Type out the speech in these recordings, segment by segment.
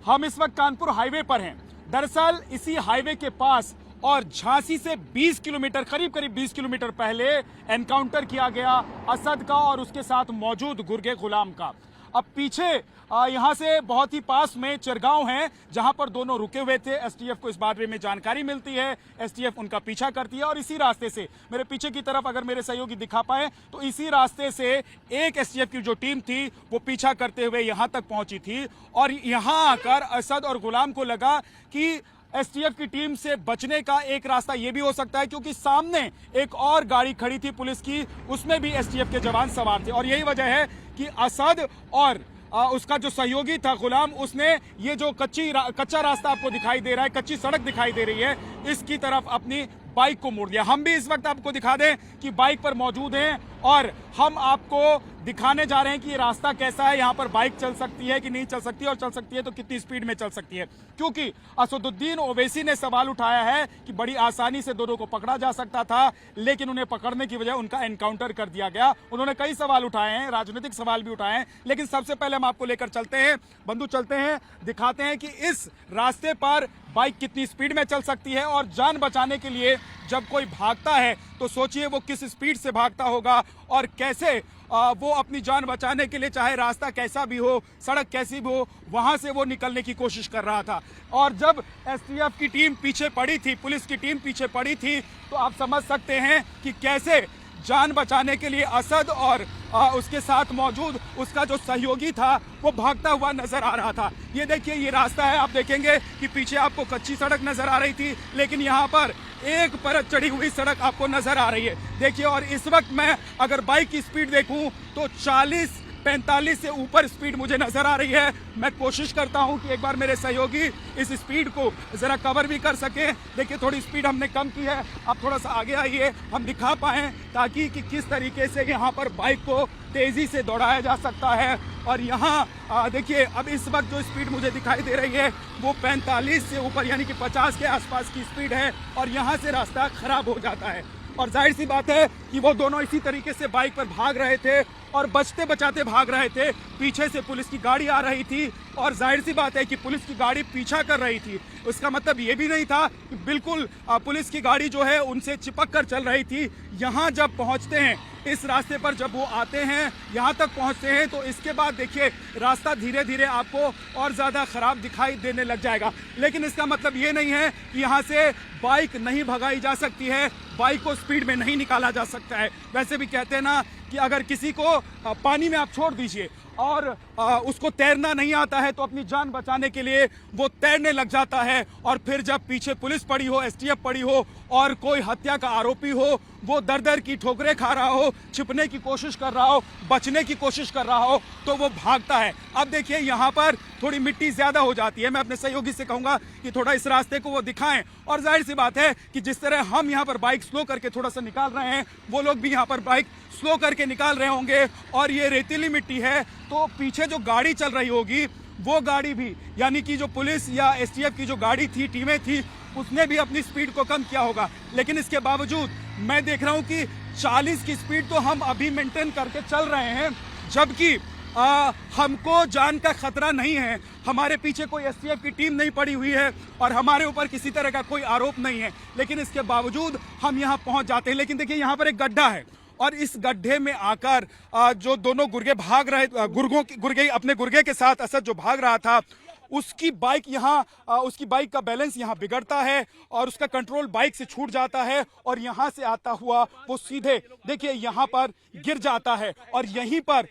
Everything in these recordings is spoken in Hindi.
हम इस वक्त कानपुर हाईवे पर हैं। दरअसल इसी हाईवे के पास और झांसी से 20 किलोमीटर करीब 20 किलोमीटर पहले एनकाउंटर किया गया असद का और उसके साथ मौजूद गुर्गे गुलाम का। अब पीछे यहां से बहुत ही पास में चिरगांव है जहां पर दोनों रुके हुए थे। एसटीएफ को इस बारे में जानकारी मिलती है, एसटीएफ उनका पीछा करती है और इसी रास्ते से मेरे पीछे की तरफ अगर मेरे सहयोगी दिखा पाए तो इसी रास्ते से एक एसटीएफ की जो टीम थी वो पीछा करते हुए यहां तक पहुंची थी और यहां आकर असद और गुलाम को लगा कि एसटीएफ की टीम से बचने का एक रास्ता यह भी हो सकता है क्योंकि सामने एक और गाड़ी खड़ी थी पुलिस की, उसमें भी एसटीएफ के जवान सवार थे और यही वजह है कि असद और उसका जो सहयोगी था गुलाम, उसने ये जो कच्चा रास्ता आपको दिखाई दे रहा है, कच्ची सड़क दिखाई दे रही है, इसकी तरफ अपनी बाइक को मोड़ दिया। हम भी इस वक्त आपको दिखा दें कि बाइक पर मौजूद हैं और हम आपको दिखाने जा रहे हैं कि ये रास्ता कैसा है, यहाँ पर बाइक चल सकती है कि नहीं चल सकती है और चल सकती है तो कितनी स्पीड में चल सकती है। क्योंकि असदुद्दीन ओवैसी ने सवाल उठाया है कि बड़ी आसानी से दोनों को पकड़ा जा सकता था, लेकिन उन्हें पकड़ने की बजाय उनका एनकाउंटर कर दिया गया। उन्होंने कई सवाल उठाए हैं, राजनीतिक सवाल भी उठाए हैं, लेकिन सबसे पहले हम आपको लेकर चलते हैं, बंधु चलते हैं, दिखाते हैं कि इस रास्ते पर बाइक कितनी स्पीड में चल सकती है और जान बचाने के लिए जब कोई भागता है तो सोचिए वो किस स्पीड से भागता होगा और कैसे वो अपनी जान बचाने के लिए चाहे रास्ता कैसा भी हो, सड़क कैसी भी हो, वहां से वो निकलने की कोशिश कर रहा था। और जब एसटीएफ की टीम पीछे पड़ी थी, पुलिस की टीम पीछे पड़ी थी, तो आप समझ सकते हैं कि कैसे जान बचाने के लिए असद और उसके साथ मौजूद उसका जो सहयोगी था वो भागता हुआ नजर आ रहा था। ये देखिए, ये रास्ता है, आप देखेंगे कि पीछे आपको कच्ची सड़क नजर आ रही थी, लेकिन यहाँ पर एक परत चढ़ी हुई सड़क आपको नजर आ रही है। देखिए, और इस वक्त मैं अगर बाइक की स्पीड देखूं तो 40-45 से ऊपर स्पीड मुझे नजर आ रही है। मैं कोशिश करता हूं कि एक बार मेरे सहयोगी इस स्पीड को जरा कवर भी कर सके। देखिए, थोड़ी स्पीड हमने कम की है, आप थोड़ा सा आगे आइए, हम दिखा पाएं ताकि कि किस तरीके से यहाँ पर बाइक को तेजी से दौड़ाया जा सकता है। और यहाँ देखिए, अब इस वक्त जो स्पीड मुझे दिखाई दे रही है वो 45 से ऊपर यानी कि 50 के आसपास की स्पीड है और यहाँ से रास्ता खराब हो जाता है। और जाहिर सी बात है कि वो दोनों इसी तरीके से बाइक पर भाग रहे थे और बचते बचाते भाग रहे थे। पीछे से पुलिस की गाड़ी आ रही थी और जाहिर सी बात है कि पुलिस की गाड़ी पीछा कर रही थी। उसका मतलब ये भी नहीं था कि बिल्कुल पुलिस की गाड़ी जो है उनसे चिपक कर चल रही थी। यहाँ जब पहुँचते हैं, इस रास्ते पर जब वो आते हैं, यहाँ तक पहुँचते हैं, तो इसके बाद देखिए रास्ता धीरे धीरे आपको और ज़्यादा ख़राब दिखाई देने लग जाएगा। लेकिन इसका मतलब ये नहीं है कि यहाँ से बाइक नहीं भगाई जा सकती है, बाइक को स्पीड में नहीं निकाला जा सकता है। वैसे भी कहते हैं ना कि अगर किसी को पानी में आप छोड़ दीजिए और उसको तैरना नहीं आता है तो अपनी जान बचाने के लिए वो तैरने लग जाता है। और फिर जब पीछे पुलिस पड़ी हो, एसटीएफ पड़ी हो और कोई हत्या का आरोपी हो, वो दर दर की ठोकरें खा रहा हो, छिपने की कोशिश कर रहा हो, बचने की कोशिश कर रहा हो, तो वो भागता है। अब देखिए, यहाँ पर थोड़ी मिट्टी ज्यादा हो जाती है। मैं अपने सहयोगी से कहूंगा कि थोड़ा इस रास्ते को वो दिखाएं। और जाहिर सी बात है कि जिस तरह हम यहाँ पर बाइक स्लो करके थोड़ा सा निकाल रहे हैं, वो लोग भी यहाँ पर बाइक स्लो करके निकाल रहे होंगे। और ये रेतीली मिट्टी है, तो पीछे जो गाड़ी चल रही होगी वो गाड़ी भी, यानी कि जो पुलिस या एसटीएफ की जो गाड़ी थी, टीमें थी, उसने भी अपनी स्पीड को कम किया होगा। लेकिन इसके बावजूद मैं देख रहा हूं कि 40 की स्पीड तो हम अभी मेंटेन करके चल रहे हैं, जबकि हमको जान का खतरा नहीं है। हमारे पीछे कोई एसटीएफ की टीम नहीं पड़ी हुई है और हमारे ऊपर किसी तरह का कोई आरोप नहीं है, लेकिन इसके बावजूद हम यहाँ पहुंच जाते हैं। लेकिन देखिए, यहाँ पर एक गड्ढा है और इस गड्ढे में आकर जो दोनों गुर्गे भाग रहे, गुर्गे अपने गुर्गे के साथ असद जो भाग रहा था, उसकी बाइक यहाँ उसकी बाइक का बैलेंस यहाँ बिगड़ता है और उसका कंट्रोल बाइक से छूट जाता है और यहाँ से आता हुआ वो सीधे देखिए यहाँ पर गिर जाता है। और यहीं पर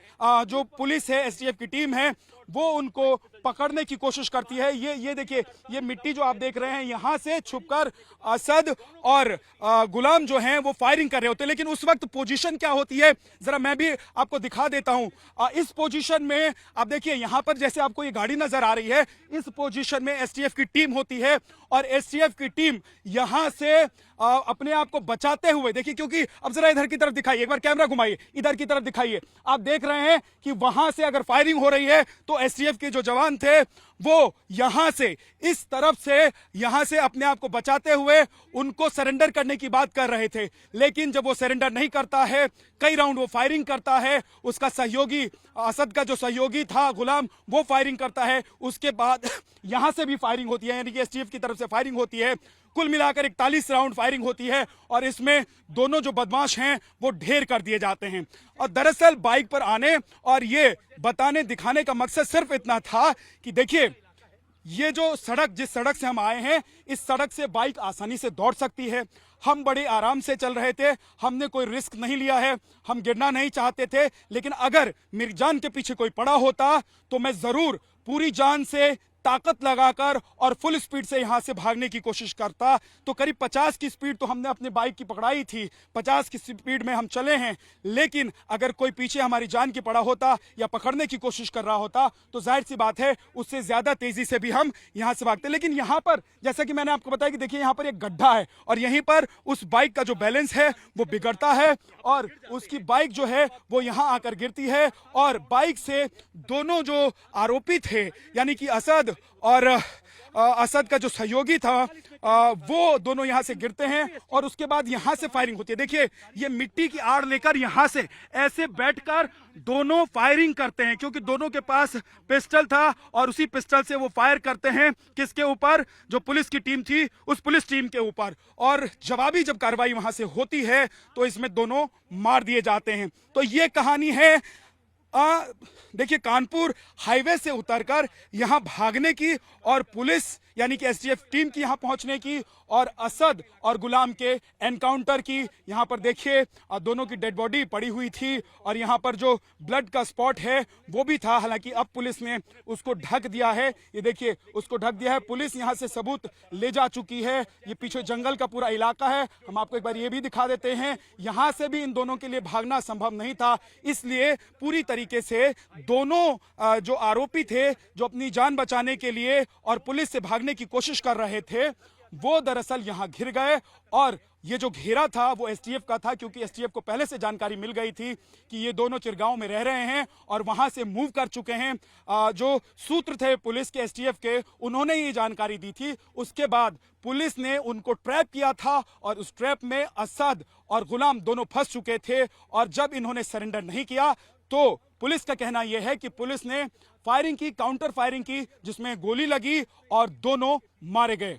जो पुलिस है, एसटीएफ की टीम है, वो उनको पकड़ने की कोशिश करती है। ये देखिए, ये मिट्टी जो आप देख रहे हैं, यहाँ से छुपकर असद और गुलाम जो हैं वो फायरिंग कर रहे होते हैं। लेकिन उस वक्त पोजीशन क्या होती है जरा मैं भी आपको दिखा देता हूं। इस पोजीशन में आप देखिए, यहाँ पर जैसे आपको ये गाड़ी नजर आ रही है, इस पोजीशन में एसटीएफ की टीम होती है और एसटीएफ की टीम यहाँ से अपने आप को बचाते हुए, देखिए, क्योंकि अब जरा इधर की तरफ दिखाइए, एक बार कैमरा घुमाइए, इधर की तरफ दिखाइए, आप देख रहे हैं कि वहां से अगर फायरिंग हो रही है तो एसटीएफ के जो जवान थे वो यहां से इस तरफ से यहां से अपने आप को बचाते हुए उनको सरेंडर करने की बात कर रहे थे, लेकिन जब वो सरेंडर नहीं करता है, कई राउंड वो फायरिंग करता है, उसका सहयोगी असद का जो सहयोगी था गुलाम वो फायरिंग करता है, उसके बाद यहां से भी फायरिंग होती है, यानी कि एसटीएफ की तरफ से फायरिंग होती है। कुल मिलाकर 41 राउंड फायरिंग होती है और इसमें दोनों जो बदमाश हैं वो ढेर कर दिए जाते हैं। और दरअसल बाइक पर आने और ये बताने दिखाने का मकसद सिर्फ इतना था कि देखिए ये जो सड़क, जिस सड़क से हम आए हैं, इस सड़क से बाइक आसानी से दौड़ सकती है। हम बड़े आराम से चल रहे थे, हमने कोई रिस्क नहीं लिया है, हम गिरना नहीं चाहते थे, लेकिन अगर मेरी जान के पीछे कोई पड़ा होता तो मैं जरूर पूरी जान से ताकत लगाकर और फुल स्पीड से यहां से भागने की कोशिश करता। तो करीब 50 की स्पीड तो हमने अपनी बाइक की पकड़ाई थी, 50 की स्पीड में हम चले हैं, लेकिन अगर कोई पीछे हमारी जान की पड़ा होता या पकड़ने की कोशिश कर रहा होता तो जाहिर सी बात है उससे ज्यादा तेजी से भी हम यहां से भागते। लेकिन यहां पर जैसा कि मैंने आपको बताया कि देखिए यहां पर एक गड्ढा है और यहीं पर उस बाइक का जो बैलेंस है वो बिगड़ता है और उसकी बाइक जो है वो यहां आकर गिरती है और बाइक से दोनों जो आरोपी थे यानी कि असद और असद का जो सहयोगी था वो दोनों यहां से गिरते हैं और उसके बाद यहां से फायरिंग होती है। देखिए ये मिट्टी की आड़ लेकर यहां से ऐसे बैठकर दोनों फायरिंग करते हैं, क्योंकि दोनों के पास पिस्टल था और उसी पिस्टल से वो फायर करते हैं किसके ऊपर, जो पुलिस की टीम थी उस पुलिस टीम के ऊपर। और जवाबी जब कार्रवाई वहां से होती है तो इसमें दोनों मार दिए जाते हैं। तो ये कहानी है देखिए कानपुर हाईवे से उतरकर यहां भागने की और पुलिस यानी कि एसटीएफ टीम की यहां पहुंचने की और असद और गुलाम के एनकाउंटर की। यहां पर देखिए दोनों की डेड बॉडी पड़ी हुई थी और यहां पर जो ब्लड का स्पॉट है वो भी था, हालांकि अब पुलिस ने उसको ढक दिया है। ये देखिए उसको ढक दिया है, पुलिस यहां से सबूत ले जा चुकी है। ये पीछे जंगल का पूरा इलाका है, हम आपको एक बार ये भी दिखा देते हैं। यहां से भी इन दोनों के लिए भागना संभव नहीं था, इसलिए पूरी तरीके से दोनों जो आरोपी थे जो अपनी जान बचाने के लिए और पुलिस से भागने की कोशिश कर रहे थे वो दरअसल यहां घिर गए। और ये जो घेरा था वो एसटीएफ का था, क्योंकि एसटीएफ को पहले से जानकारी मिल गई थी कि ये दोनों चिरगांव में रह रहे हैं और वहां से मूव कर चुके हैं। जो सूत्र थे पुलिस के एसटीएफ के उन्होंने ये जानकारी दी थी। उसके बाद पुलिस ने उनको ट्रैप किया था और उस ट्रैप में असद और गुलाम दोनों फंस चुके थे और जब इन्होंने सरेंडर नहीं किया तो पुलिस का कहना यह है कि पुलिस ने फायरिंग की, काउंटर फायरिंग की, जिसमें गोली लगी और दोनों मारे गए।